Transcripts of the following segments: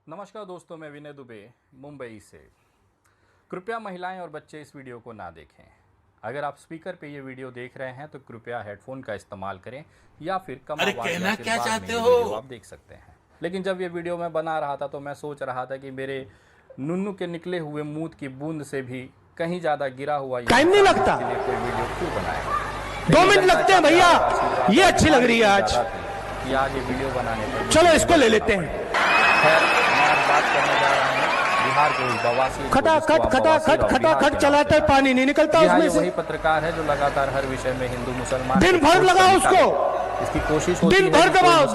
नमस्कार दोस्तों, मैं विनय दुबे मुंबई से। कृपया महिलाएं और बच्चे इस वीडियो को ना देखें। अगर आप स्पीकर पे ये वीडियो देख रहे हैं तो कृपया हेडफोन का इस्तेमाल करें या फिर कम आवाज या फिर बाद में ये वीडियो आप देख सकते हैं। लेकिन जब ये वीडियो मैं बना रहा था तो मैं सोच रहा था कि मेरे नुन्नू के निकले हुए मूत की बूंद से भी कहीं ज़्यादा गिरा हुआ टाइम नहीं लगता, कोई वीडियो क्यों बनाएगा। 2 मिनट लगते हैं भैया। ये अच्छी लग रही है आज कि आज ये वीडियो बनाने पर चलो इसको ले लेते हैं। खैर, मैं आज बात करने जा रहा हूँ बिहार के उस बवासीर खटाखट चलाता है, पानी नहीं निकलता उसमें से। वही पत्रकार है जो लगातार हर विषय में हिंदू मुसलमान दिन भर लगाओ उसको, इसकी कोशिश होती है दिन भर दबाओ,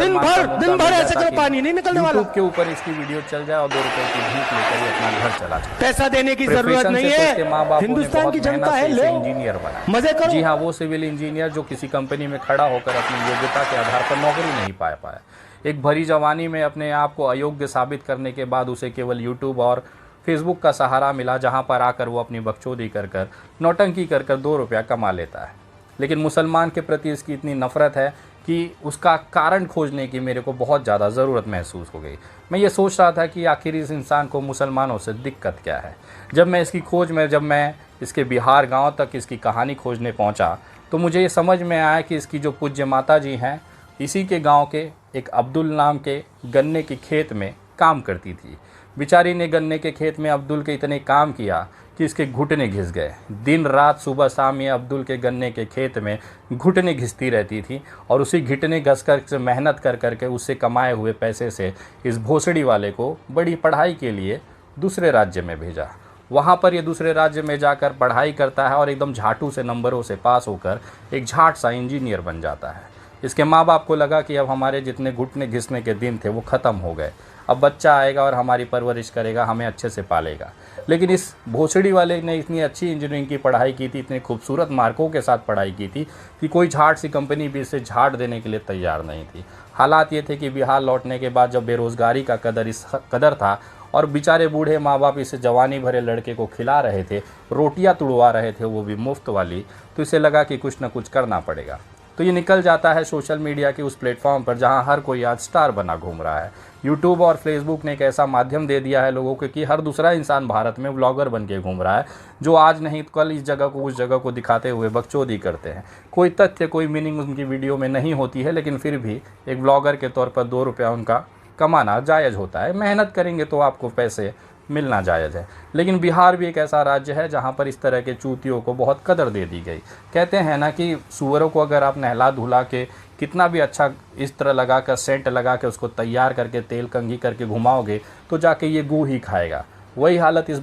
दिन भर ऐसे करो, पानी नहीं निकलने वाला। यूट्यूब के ऊपर इसकी वीडियो चल जाए और 2 रुपए की भीख लेकर ही अपना घर चला जाए। पैसा देने की जरूरत नहीं है, हिंदुस्तान की जनता है, ले इंजीनियर बना, मजे करो। जी हाँ, वो सिविल इंजीनियर जो किसी कंपनी में खड़ा होकर अपनी योग्यता के आधार पर नौकरी नहीं पाया। एक भरी जवानी में अपने आप को अयोग्य साबित करने के बाद उसे केवल यूट्यूब और फेसबुक का सहारा मिला, जहां पर आकर वो अपनी बकचोदी कर नौटंकी कर 2 रुपया कमा लेता है। लेकिन मुसलमान के प्रति इसकी इतनी नफ़रत है कि उसका कारण खोजने की मेरे को बहुत ज़्यादा ज़रूरत महसूस हो गई। मैं ये सोच रहा था कि आखिर इस इंसान को मुसलमानों से दिक्कत क्या है। जब मैं इसकी खोज में इसके बिहार गाँव तक इसकी कहानी खोजने पहुँचा तो मुझे ये समझ में आया कि इसकी जो पूज्य माता जी हैं, इसी के गांव के एक अब्दुल नाम के गन्ने के खेत में काम करती थी। बेचारी ने गन्ने के खेत में अब्दुल के इतने काम किया कि इसके घुटने घिस गए। दिन रात सुबह शाम ये अब्दुल के गन्ने के खेत में घुटने घिसती रहती थी और उसी घुटने घस कर मेहनत करके उससे कमाए हुए पैसे से इस भोसड़ी वाले को बड़ी पढ़ाई के लिए दूसरे राज्य में भेजा। वहाँ पर ये दूसरे राज्य में जाकर पढ़ाई करता है और एकदम झाटू से नंबरों से पास होकर एक झाट सा इंजीनियर बन जाता है। इसके माँ बाप को लगा कि अब हमारे जितने घुटने घिसने के दिन थे वो ख़त्म हो गए, अब बच्चा आएगा और हमारी परवरिश करेगा, हमें अच्छे से पालेगा। लेकिन इस भोसड़ी वाले ने इतनी अच्छी इंजीनियरिंग की पढ़ाई की थी, इतने खूबसूरत मार्कों के साथ पढ़ाई की थी कि कोई झाट सी कंपनी भी इसे झाट देने के लिए तैयार नहीं थी। हालात ये थे कि बिहार लौटने के बाद जब बेरोज़गारी का कदर था और बेचारे बूढ़े माँ बाप इसे जवानी भरे लड़के को खिला रहे थे, रोटियाँ तुड़वा रहे थे, वो भी मुफ्त वाली, तो इसे लगा कि कुछ ना कुछ करना पड़ेगा। तो ये निकल जाता है सोशल मीडिया के उस प्लेटफॉर्म पर जहां हर कोई आज स्टार बना घूम रहा है। यूट्यूब और फेसबुक ने एक ऐसा माध्यम दे दिया है लोगों को कि हर दूसरा इंसान भारत में व्लॉगर बन के घूम रहा है, जो आज नहीं तो कल इस जगह को उस जगह को दिखाते हुए बकचोदी करते हैं। कोई तथ्य, कोई मीनिंग उनकी वीडियो में नहीं होती है, लेकिन फिर भी एक व्लॉगर के तौर पर 2 रुपया उनका कमाना जायज़ होता है। मेहनत करेंगे तो आपको पैसे मिलना जायज़ है। लेकिन बिहार भी एक ऐसा राज्य है जहाँ पर इस तरह के चूतियों को बहुत कदर दे दी गई। कहते हैं ना कि सूअरों को अगर आप नहला धुला के कितना भी अच्छा इस तरह लगा कर सेंट लगा के उसको तैयार करके तेल कंघी करके घुमाओगे तो जाके ये गू ही खाएगा। वही हालत इस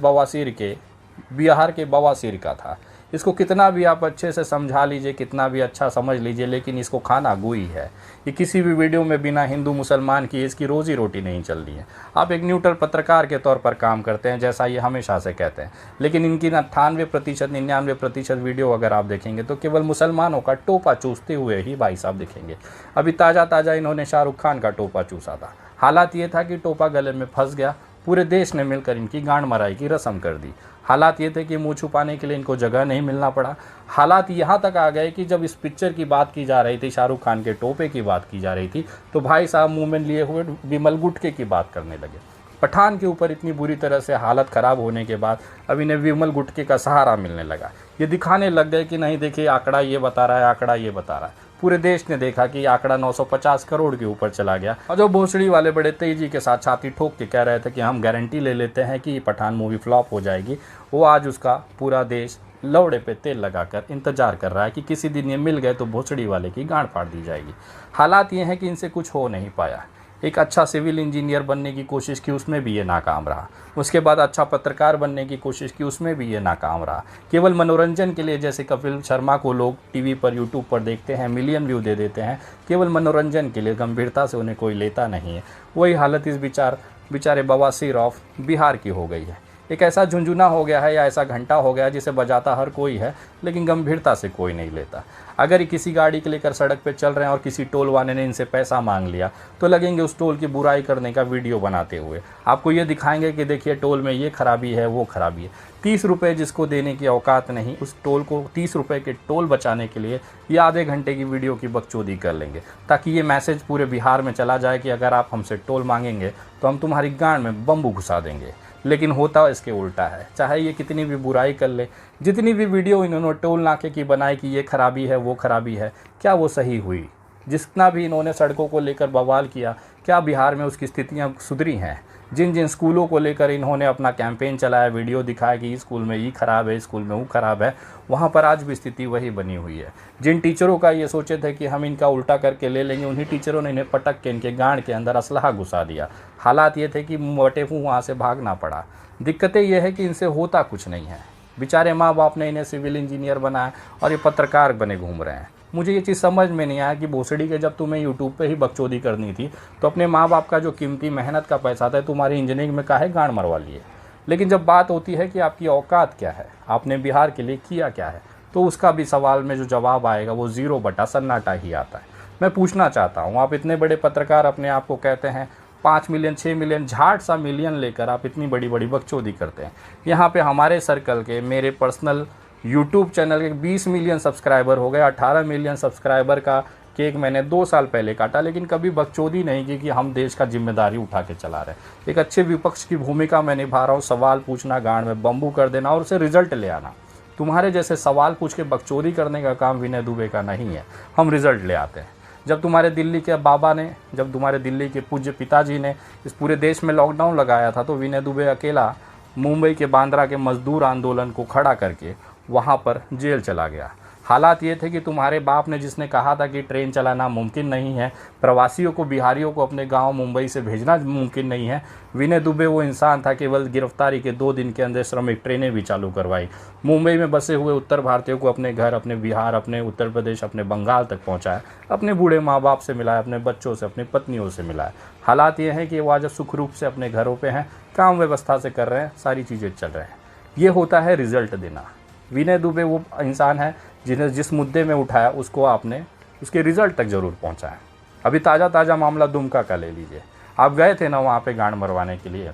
बिहार के बवासीर का था। इसको कितना भी आप अच्छे से समझा लीजिए, कितना भी अच्छा समझ लीजिए, लेकिन इसको खाना गू ही है। ये किसी भी वीडियो में बिना हिंदू मुसलमान की इसकी रोज़ी रोटी नहीं चल रही है। आप एक न्यूट्रल पत्रकार के तौर पर काम करते हैं, जैसा ये हमेशा से कहते हैं, लेकिन इनकी 98% 99% वीडियो अगर आप देखेंगे तो केवल मुसलमानों का टोपा चूसते हुए ही भाई साहब दिखेंगे। अभी ताज़ा इन्होंने शाहरुख खान का टोपा चूसा था। हालात ये था कि टोपा गले में फंस गया, पूरे देश ने मिलकर इनकी गांड मराई की रस्म कर दी। हालात ये थे कि मुंह छुपाने के लिए इनको जगह नहीं मिलना पड़ा। हालात यहाँ तक आ गए कि जब इस पिक्चर की बात की जा रही थी, शाहरुख खान के टोपे की बात की जा रही थी, तो भाई साहब मुंह में लिए हुए विमल गुटके की बात करने लगे। पठान के ऊपर इतनी बुरी तरह से हालत ख़राब होने के बाद अब इन्हें विमल गुटके का सहारा मिलने लगा। ये दिखाने लग गए कि नहीं देखिए, आंकड़ा ये बता रहा है, आंकड़ा ये बता रहा है। पूरे देश ने देखा कि आंकड़ा 950 करोड़ के ऊपर चला गया और जो भोसड़ी वाले बड़े तेजी के साथ छाती ठोक के कह रहे थे कि हम गारंटी ले लेते हैं कि पठान मूवी फ्लॉप हो जाएगी, वो आज उसका पूरा देश लौड़े पे तेल लगाकर इंतजार कर रहा है कि किसी दिन ये मिल गए तो भोसड़ी वाले की गांड फाड़ दी जाएगी। हालात ये हैं कि इनसे कुछ हो नहीं पाया। एक अच्छा सिविल इंजीनियर बनने की कोशिश की, उसमें भी ये नाकाम रहा। उसके बाद अच्छा पत्रकार बनने की कोशिश की, उसमें भी ये नाकाम रहा। केवल मनोरंजन के लिए, जैसे कपिल शर्मा को लोग टीवी पर यूट्यूब पर देखते हैं, मिलियन व्यू दे देते हैं, केवल मनोरंजन के लिए, गंभीरता से उन्हें कोई लेता नहीं है। वही हालत इस बेचारे बवासीर ऑफ बिहार की हो गई है। एक ऐसा झुंझुना हो गया है या ऐसा घंटा हो गया जिसे बजाता हर कोई है, लेकिन गंभीरता से कोई नहीं लेता। अगर ये किसी गाड़ी के लेकर सड़क पे चल रहे हैं और किसी टोल वाले ने इनसे पैसा मांग लिया तो लगेंगे उस टोल की बुराई करने का वीडियो बनाते हुए, आपको ये दिखाएंगे कि देखिए टोल में ये खराबी है वो खराबी है। 30 रुपये जिसको देने की औकात नहीं, उस टोल को 30 रुपये के टोल बचाने के लिए ये आधे घंटे की वीडियो की बकचोदी कर लेंगे, ताकि ये मैसेज पूरे बिहार में चला जाए कि अगर आप हमसे टोल मांगेंगे तो हम तुम्हारी गांड में बम्बू घुसा देंगे। लेकिन होता इसके उल्टा है। चाहे ये कितनी भी बुराई कर ले, जितनी भी वीडियो इन्होंने टोल नाके की बनाई कि ये खराबी है वो खराबी है, क्या वो सही हुई? जितना भी इन्होंने सड़कों को लेकर बवाल किया, क्या बिहार में उसकी स्थितियाँ सुधरी हैं? जिन जिन स्कूलों को लेकर इन्होंने अपना कैंपेन चलाया, वीडियो दिखाया कि इस स्कूल में ये खराब है, इस स्कूल में वो खराब है, वहाँ पर आज भी स्थिति वही बनी हुई है। जिन टीचरों का ये सोचे थे कि हम इनका उल्टा करके ले लेंगे, उन्हीं टीचरों ने इन्हें पटक के इनके गांड के अंदर असलहा घुसा दिया। हालात ये थे कि वटे मुँह वहाँ से भागना पड़ा। दिक्कतें ये है कि इनसे होता कुछ नहीं है। बेचारे माँ बाप ने इन्हें सिविल इंजीनियर बनाया और ये पत्रकार बने घूम रहे हैं। मुझे ये चीज़ समझ में नहीं आया कि भोसड़ी के जब तुम्हें यूट्यूब पे ही बकचोदी करनी थी तो अपने माँ बाप का जो कीमती मेहनत का पैसा था तुम्हारी इंजीनियरिंग में काहे गांड मरवा लिए। लेकिन जब बात होती है कि आपकी औकात क्या है, आपने बिहार के लिए किया क्या है, तो उसका भी सवाल में जो जवाब आएगा वो 0 बटा सन्नाटा ही आता है। मैं पूछना चाहता हूँ, आप इतने बड़े पत्रकार अपने आप को कहते हैं, 5 मिलियन 6 मिलियन झाट सा मिलियन लेकर आप इतनी बड़ी बड़ी बकचोदी करते हैं। यहाँ पे हमारे सर्कल के, मेरे पर्सनल यूट्यूब चैनल के 20 मिलियन सब्सक्राइबर हो गए। 18 मिलियन सब्सक्राइबर का केक मैंने 2 साल पहले काटा, लेकिन कभी बकचोदी नहीं की कि हम देश का जिम्मेदारी उठा के चला रहे हैं। एक अच्छे विपक्ष की भूमिका मैं निभा रहा हूँ। सवाल पूछना, गांड में बम्बू कर देना और उसे रिजल्ट ले आना। तुम्हारे जैसे सवाल पूछ के बकचोदी करने का काम विनय दुबे का नहीं है। हम रिजल्ट ले आते हैं। जब तुम्हारे दिल्ली के बाबा ने, जब तुम्हारे दिल्ली के पूज्य पिताजी ने इस पूरे देश में लॉकडाउन लगाया था तो विनय दुबे अकेला मुंबई के बांद्रा के मजदूर आंदोलन को खड़ा करके वहाँ पर जेल चला गया। हालात ये थे कि तुम्हारे बाप ने, जिसने कहा था कि ट्रेन चलाना मुमकिन नहीं है, प्रवासियों को, बिहारियों को अपने गांव मुंबई से भेजना मुमकिन नहीं है, विनय दुबे वो इंसान था केवल गिरफ्तारी के 2 दिन के अंदर श्रमिक ट्रेनें भी चालू करवाई। मुंबई में बसे हुए उत्तर भारतीयों को अपने घर, अपने बिहार, अपने उत्तर प्रदेश, अपने बंगाल तक पहुँचाया, अपने बूढ़े माँ बाप से मिलाया, अपने बच्चों से, अपनी पत्नियों से मिलाया। हालात ये हैं कि वो आज सुख रूप से अपने घरों पर हैं, काम व्यवस्था से कर रहे हैं, सारी चीज़ें चल रहे हैं। ये होता है रिजल्ट देना। विनय दुबे वो इंसान है जिन्हें जिस मुद्दे में उठाया उसको आपने उसके रिजल्ट तक ज़रूर पहुंचाया। अभी ताज़ा मामला दुमका का ले लीजिए। आप गए थे ना वहाँ पे गांड मरवाने के लिए,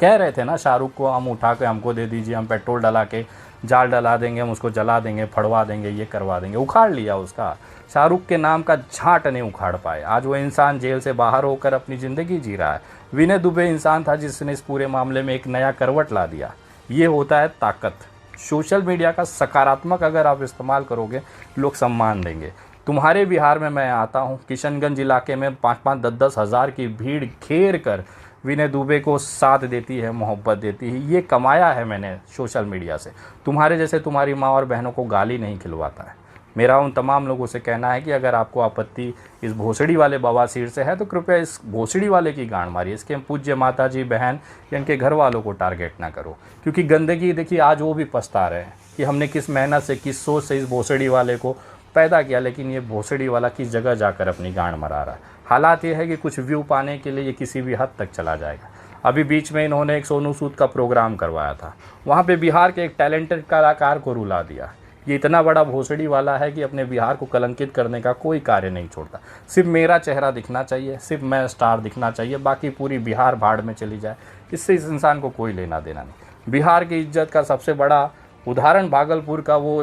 कह रहे थे ना शाहरुख को हम उठा के हमको दे दीजिए, हम पेट्रोल डला के जाल डला देंगे, हम उसको जला देंगे, फड़वा देंगे, ये करवा देंगे। उखाड़ लिया उसका। शाहरुख के नाम का झाट नहीं उखाड़ पाए। आज वो इंसान जेल से बाहर होकर अपनी ज़िंदगी जी रहा है। विनय दुबे इंसान था जिसने इस पूरे मामले में एक नया करवट ला दिया। ये होता है ताकत। सोशल मीडिया का सकारात्मक अगर आप इस्तेमाल करोगे, लोग सम्मान देंगे। तुम्हारे बिहार में मैं आता हूँ, किशनगंज इलाके में 5-5, 10-10 हज़ार की भीड़ घेर कर विनय दुबे को साथ देती है, मोहब्बत देती है। ये कमाया है मैंने सोशल मीडिया से। तुम्हारे जैसे तुम्हारी माँ और बहनों को गाली नहीं खिलवाता है। मेरा उन तमाम लोगों से कहना है कि अगर आपको आपत्ति इस भोसड़ी वाले बवासीर से है तो कृपया इस भोसड़ी वाले की गांड मारिए। इसके पूज्य माता जी, बहन या इनके घर वालों को टारगेट ना करो, क्योंकि गंदगी देखिए आज वो भी पछता रहे हैं कि हमने किस मेहनत से, किस सोच से इस भोसड़ी वाले को पैदा किया, लेकिन ये भोसड़ी वाला किस जगह जाकर अपनी गांड मरा रहा है। हालात ये है कि कुछ व्यू पाने के लिए ये किसी भी हद तक चला जाएगा। अभी बीच में इन्होंने एक सोनू सूद का प्रोग्राम करवाया था, वहाँ पे बिहार के एक टैलेंटेड कलाकार को रुला दिया। ये इतना बड़ा भोसड़ी वाला है कि अपने बिहार को कलंकित करने का कोई कार्य नहीं छोड़ता। सिर्फ मेरा चेहरा दिखना चाहिए, सिर्फ मैं स्टार दिखना चाहिए, बाकी पूरी बिहार भाड़ में चली जाए, इससे इस इंसान को कोई लेना देना नहीं। बिहार की इज्जत का सबसे बड़ा उदाहरण भागलपुर का वो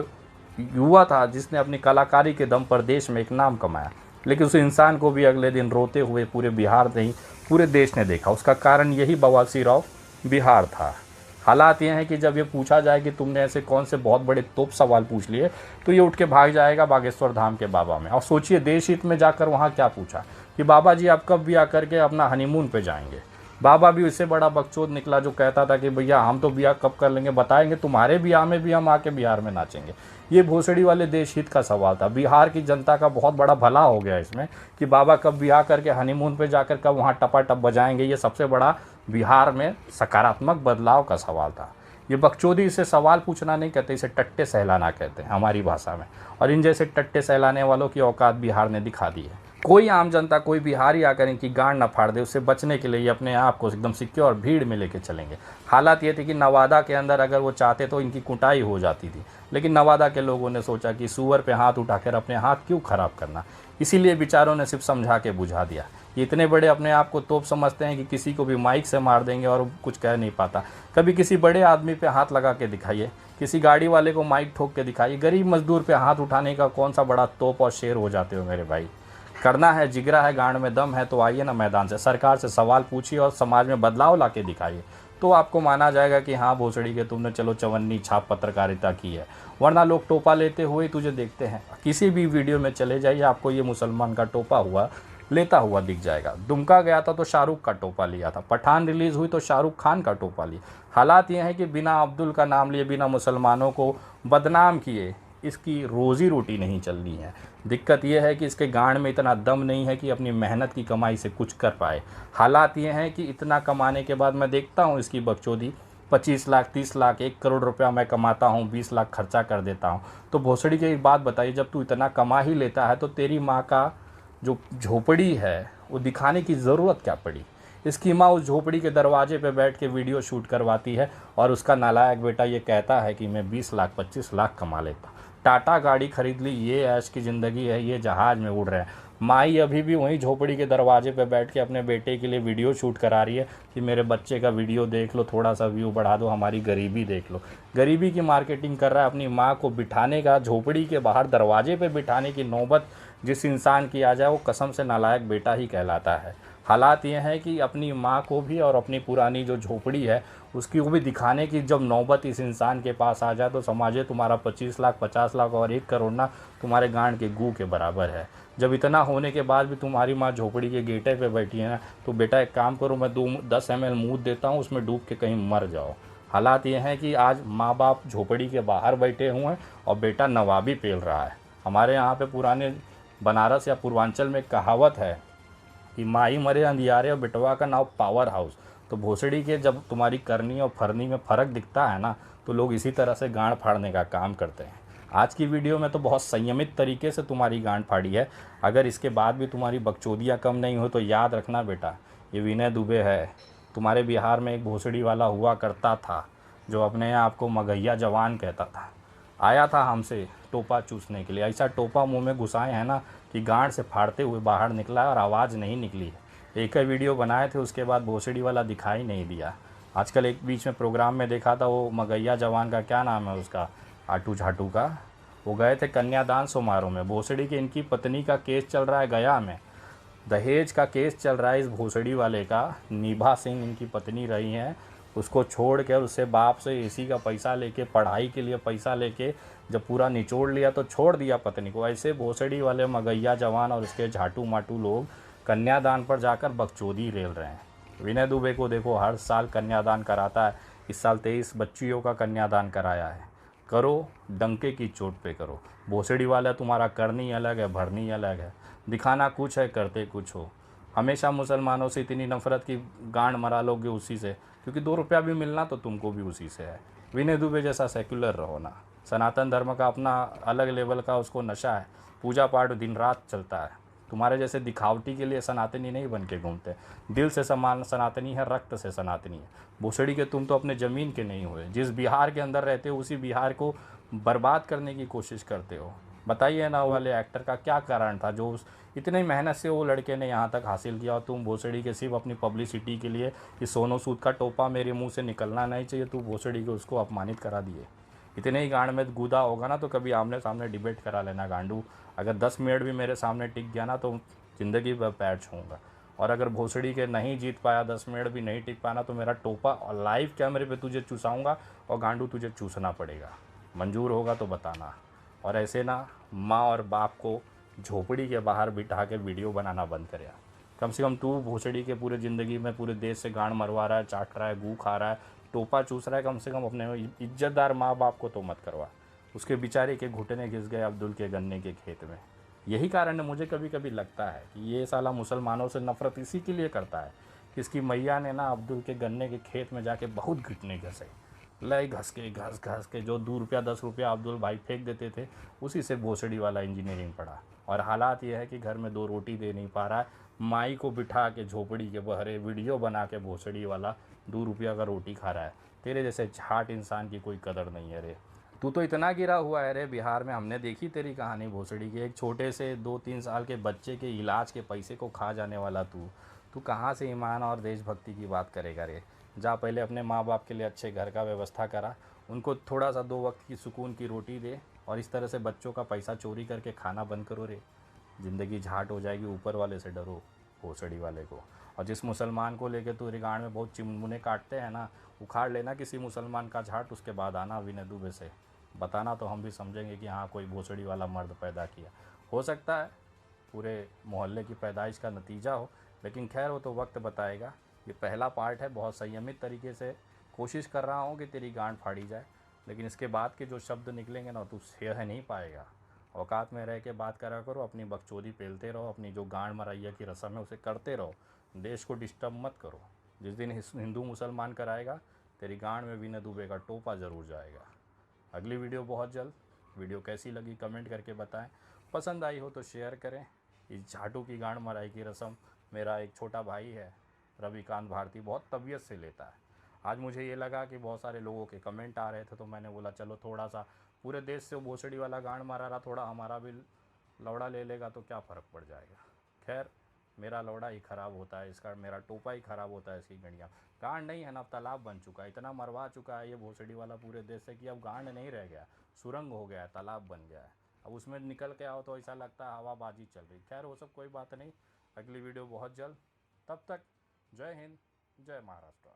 युवा था जिसने अपनी कलाकारी के दम पर देश में एक नाम कमाया, लेकिन उस इंसान को भी अगले दिन रोते हुए पूरे बिहार नहीं, पूरे देश ने देखा। उसका कारण यही बवासीर ऑफ बिहार था। हालात ये हैं कि जब ये पूछा जाए कि तुमने ऐसे कौन से बहुत बड़े तोप सवाल पूछ लिए, तो ये उठ के भाग जाएगा बागेश्वर धाम के बाबा में। और सोचिए देश हित में जाकर वहाँ क्या पूछा कि बाबा जी आप कब ब्याह करके अपना हनीमून पे जाएंगे। बाबा भी उससे बड़ा बकचोद निकला जो कहता था कि भैया हम तो ब्याह कब कर लेंगे, बताएंगे तुम्हारे ब्याह में भी हम आके बिहार में नाचेंगे। ये भोसड़ी वाले देश हित का सवाल था। बिहार की जनता का बहुत बड़ा भला हो गया इसमें कि बाबा कब ब्याह करके हनीमून पे जाकर कब वहाँ टपाटप बजाएंगे। ये सबसे बड़ा बिहार में सकारात्मक बदलाव का सवाल था। ये बकचोदी, इसे सवाल पूछना नहीं कहते, इसे टट्टे सहलाना कहते हैं हमारी भाषा में। और इन जैसे टट्टे सहलाने वालों की औकात बिहार ने दिखा दी है। कोई आम जनता, कोई बिहारी आकर इनकी गांड ना फाड़ दे, उससे बचने के लिए ये अपने आप को एकदम सिक्योर भीड़ में लेके चलेंगे। हालात ये थी कि नवादा के अंदर अगर वो चाहते तो इनकी कुटाई हो जाती थी, लेकिन नवादा के लोगों ने सोचा कि सूअर पे हाथ उठाकर अपने हाथ क्यों खराब करना, इसीलिए बेचारों ने सिर्फ समझा के बुझा दिया। ये इतने बड़े अपने आप को तोप समझते हैं कि किसी को भी माइक से मार देंगे और कुछ कह नहीं पाता। कभी किसी बड़े आदमी पे हाथ लगा के दिखाइए, किसी गाड़ी वाले को माइक ठोक के दिखाइए, गरीब मजदूर पे हाथ उठाने का कौन सा बड़ा तोप और शेर हो जाते हो मेरे भाई। करना है, जिगरा है, गांड में दम है तो आइए ना मैदान से, सरकार से सवाल पूछिए और समाज में बदलाव ला के दिखाइए, तो आपको माना जाएगा कि हाँ भोसड़ी के तुमने चलो चवन्नी छाप पत्रकारिता की है। वरना लोग टोपा लेते हुए तुझे देखते हैं, किसी भी वीडियो में चले जाइए आपको ये मुसलमान का टोपा हुआ लेता हुआ दिख जाएगा। दुमका गया था तो शाहरुख का टोपा लिया था, पठान रिलीज़ हुई तो शाहरुख खान का टोपा लिया। हालात ये हैं कि बिना अब्दुल का नाम लिए, बिना मुसलमानों को बदनाम किए इसकी रोज़ी रोटी नहीं चल रही है। दिक्कत यह है कि इसके गांड में इतना दम नहीं है कि अपनी मेहनत की कमाई से कुछ कर पाए। हालात ये हैं कि इतना कमाने के बाद मैं देखता हूँ इसकी बकचोदी, 25 लाख 30 लाख 1 करोड़ रुपया मैं कमाता हूँ, 20 लाख खर्चा कर देता हूँ। तो भोसड़ी की एक बात बताइए, जब तू इतना कमा ही लेता है तो तेरी माँ का जो झोपड़ी है वो दिखाने की ज़रूरत क्या पड़ी। इसकी माँ उस झोपड़ी के दरवाजे पे बैठ के वीडियो शूट करवाती है और उसका नालायक बेटा ये कहता है कि मैं 20 लाख 25 लाख कमा लेता। टाटा गाड़ी खरीद ली, ये ऐश की ज़िंदगी है, ये जहाज़ में उड़ रहे हैं। माई अभी भी वहीं झोपड़ी के दरवाजे पे बैठ के अपने बेटे के लिए वीडियो शूट करा रही है कि मेरे बच्चे का वीडियो देख लो, थोड़ा सा व्यू बढ़ा दो, हमारी गरीबी देख लो। गरीबी की मार्केटिंग कर रहा है। अपनी माँ को बिठाने का, झोपड़ी के बाहर दरवाजे पे बिठाने की नौबत जिस इंसान की आ जाए वो कसम से नालायक बेटा ही कहलाता है। हालात ये हैं कि अपनी माँ को भी और अपनी पुरानी जो झोपड़ी है उसकी को भी दिखाने की जब नौबत इस इंसान के पास आ जाए तो समझे तुम्हारा 25 लाख 50 लाख और 1 करोड़ ना तुम्हारे गांड के गू के बराबर है। जब इतना होने के बाद भी तुम्हारी माँ झोपड़ी के गेटे पे बैठी है ना, तो बेटा एक काम करो, मैं 10 ml मूत देता हूँ, उसमें डूब के कहीं मर जाओ। हालात ये हैं कि आज माँ बाप झोपड़ी के बाहर बैठे हुए हैं और बेटा नवाबी पेल रहा है। हमारे यहाँ पे पुराने बनारस या पूर्वांचल में कहावत है कि माई मरे अंधियारे और बेटवा का नाम पावर हाउस। तो भोसड़ी के जब तुम्हारी करनी और फरनी में फ़र्क दिखता है ना, तो लोग इसी तरह से गांड फाड़ने का काम करते हैं। आज की वीडियो में तो बहुत संयमित तरीके से तुम्हारी गांड फाड़ी है। अगर इसके बाद भी तुम्हारी बकचोदियाँ कम नहीं हो तो याद रखना बेटा, ये विनय दुबे है। तुम्हारे बिहार में एक भोसड़ी वाला हुआ करता था जो अपने आप को मगहिया जवान कहता था, आया था हमसे टोपा चूसने के लिए। ऐसा टोपा मुंह में घुसाए हैं ना कि गांड से फाड़ते हुए बाहर निकला और आवाज़ नहीं निकली है। एक ही वीडियो बनाए थे, उसके बाद भोसड़ी वाला दिखाई नहीं दिया। आजकल एक बीच में प्रोग्राम में देखा था, वो मगहिया जवान का क्या नाम है उसका, आटू झाटू का, वो गए थे कन्यादान समारोह में। भोसड़ी की इनकी पत्नी का केस चल रहा है गया में, दहेज का केस चल रहा है इस भोसड़ी वाले का। निभा सिंह इनकी पत्नी रही हैं, उसको छोड़ कर उससे बाप से एसी का पैसा लेके, पढ़ाई के लिए पैसा लेके जब पूरा निचोड़ लिया तो छोड़ दिया पत्नी को। ऐसे भोसड़ी वाले मगहिया जवान और उसके झाटू माटू लोग कन्यादान पर जाकर बकचोदी रेल रहे हैं। विनय दुबे को देखो, हर साल कन्यादान कराता है, इस साल 23 बच्चियों का कन्यादान कराया है। करो, डंके की चोट पे करो। भोसड़ी वाला तुम्हारा करनी अलग है, भरनी अलग है, दिखाना कुछ है, करते कुछ हो। हमेशा मुसलमानों से इतनी नफरत की गांड मरा लोगे उसी से, क्योंकि 2 रुपया भी मिलना तो तुमको भी उसी से है। विनय दुबे जैसा सेक्युलर रहो ना। सनातन धर्म का अपना अलग लेवल का उसको नशा है, पूजा पाठ दिन रात चलता है। तुम्हारे जैसे दिखावटी के लिए सनातनी नहीं बन के घूमते, दिल से समान सनातनी है, रक्त से सनातनी है। भोसड़ी के तुम तो अपने ज़मीन के नहीं हुए, जिस बिहार के अंदर रहते हो उसी बिहार को बर्बाद करने की कोशिश करते हो। बताइए ना, वाले एक्टर का क्या कारण था जो इतनी मेहनत से वो लड़के ने यहाँ तक हासिल किया, और तुम भोसड़ी के सिर्फ अपनी पब्लिसिटी के लिए कि सोनू सूद का टोपा मेरे मुंह से निकलना नहीं चाहिए, तू भोसड़ी के उसको अपमानित करा दिए। इतने ही गांड में गूदा होगा ना तो कभी आमने सामने डिबेट करा लेना गांडू। अगर 10 मिनट भी मेरे सामने टिक गया ना तो ज़िंदगी भर पैर छूँगा। और अगर भोसड़ी के नहीं जीत पाया, 10 मिनट भी नहीं टिक पाना, तो मेरा टोपा और लाइव कैमरे पे तुझे चूसाऊँगा और गांडू तुझे चूसना पड़ेगा। मंजूर होगा तो बताना। और ऐसे ना माँ और बाप को झोपड़ी के बाहर बिठा के वीडियो बनाना बंद कर यार। कम से कम तू भोसड़ी के पूरे ज़िंदगी में पूरे देश से गांड मरवा रहा है, चाट रहा है, गू खा रहा है, टोपा चूस रहा है, कम से कम अपने इज्जतदार माँ बाप को तो मत करवा। उसके बेचारे के घुटने घिस गए अब्दुल के गन्ने के खेत में। यही कारण है, मुझे कभी कभी लगता है कि ये साला मुसलमानों से नफरत इसी के लिए करता है कि इसकी मैया ने ना अब्दुल के गन्ने के खेत में जाके बहुत घुटने घसे, लय घस के जो 2 रुपया 10 रुपया अब्दुल भाई फेंक देते थे, उसी से भोसड़ी वाला इंजीनियरिंग पढ़ा। और हालात ये है कि घर में 2 रोटी दे नहीं पा रहा है, माई को बिठा के झोपड़ी के बहरे वीडियो बना के भोसड़ी वाला 2 रुपया का रोटी खा रहा है। तेरे जैसे झाट इंसान की कोई कदर नहीं है रे। तू तो इतना गिरा हुआ है रे, बिहार में हमने देखी तेरी कहानी भोसड़ी की। एक छोटे से 2-3 साल के बच्चे के इलाज के पैसे को खा जाने वाला तू कहाँ से ईमान और देशभक्ति की बात करेगा रे। जा पहले अपने माँ बाप के लिए अच्छे घर का व्यवस्था करा, उनको थोड़ा सा 2 वक्त की सुकून की रोटी दे, और इस तरह से बच्चों का पैसा चोरी करके खाना बंद करो रे। ज़िंदगी झाट हो जाएगी, ऊपर वाले से डरो भोसड़ी वाले को। और जिस मुसलमान को लेके तू रिगाड़ में बहुत चिममुने काटते हैं ना, उखाड़ लेना किसी मुसलमान का झाट, उसके बाद आना विनय दुबे से बताना, तो हम भी समझेंगे कि हाँ कोई भोसड़ी वाला मर्द पैदा किया। हो सकता है पूरे मोहल्ले की पैदाइश का नतीजा हो, लेकिन खैर वो तो वक्त बताएगा। ये पहला पार्ट है, बहुत संयमित तरीके से कोशिश कर रहा हूँ कि तेरी गांड फाड़ी जाए, लेकिन इसके बाद के जो शब्द निकलेंगे ना, तू सह नहीं पाएगा। औकात में रह के बात करा करो, अपनी बकचोदी पेलते रहो, अपनी जो गांड मरैया की रस्म है उसे करते रहो, देश को डिस्टर्ब मत करो। जिस दिन हिंदू मुसलमान कराएगा, तेरी गांड में विनय दुबे का टोपा ज़रूर जाएगा। अगली वीडियो बहुत जल्द। वीडियो कैसी लगी कमेंट करके बताएं, पसंद आई हो तो शेयर करें। इस झाटू की गांड मराई की रस्म मेरा एक छोटा भाई है रविकांत भारती, बहुत तबीयत से लेता है। आज मुझे ये लगा कि बहुत सारे लोगों के कमेंट आ रहे थे, तो मैंने बोला चलो थोड़ा सा, पूरे देश से वो भोसड़ी वाला गांड मारा रहा, थोड़ा हमारा भी लौड़ा ले लेगा तो क्या फ़र्क पड़ जाएगा। खैर मेरा लौड़ा ही ख़राब होता है, इसका मेरा टोपा ही ख़राब होता है, इसकी गंडियाँ। गांड नहीं है ना, अब तालाब बन चुका है, इतना मरवा चुका है ये भोसड़ी वाला पूरे देश से कि अब गांड नहीं रह गया, सुरंग हो गया है, तालाब बन गया है। अब उसमें निकल के आओ तो ऐसा लगता है हवाबाजी चल रही। खैर वो सब कोई बात नहीं, अगली वीडियो बहुत जल्द। तब तक जय हिंद, जय महाराष्ट्र।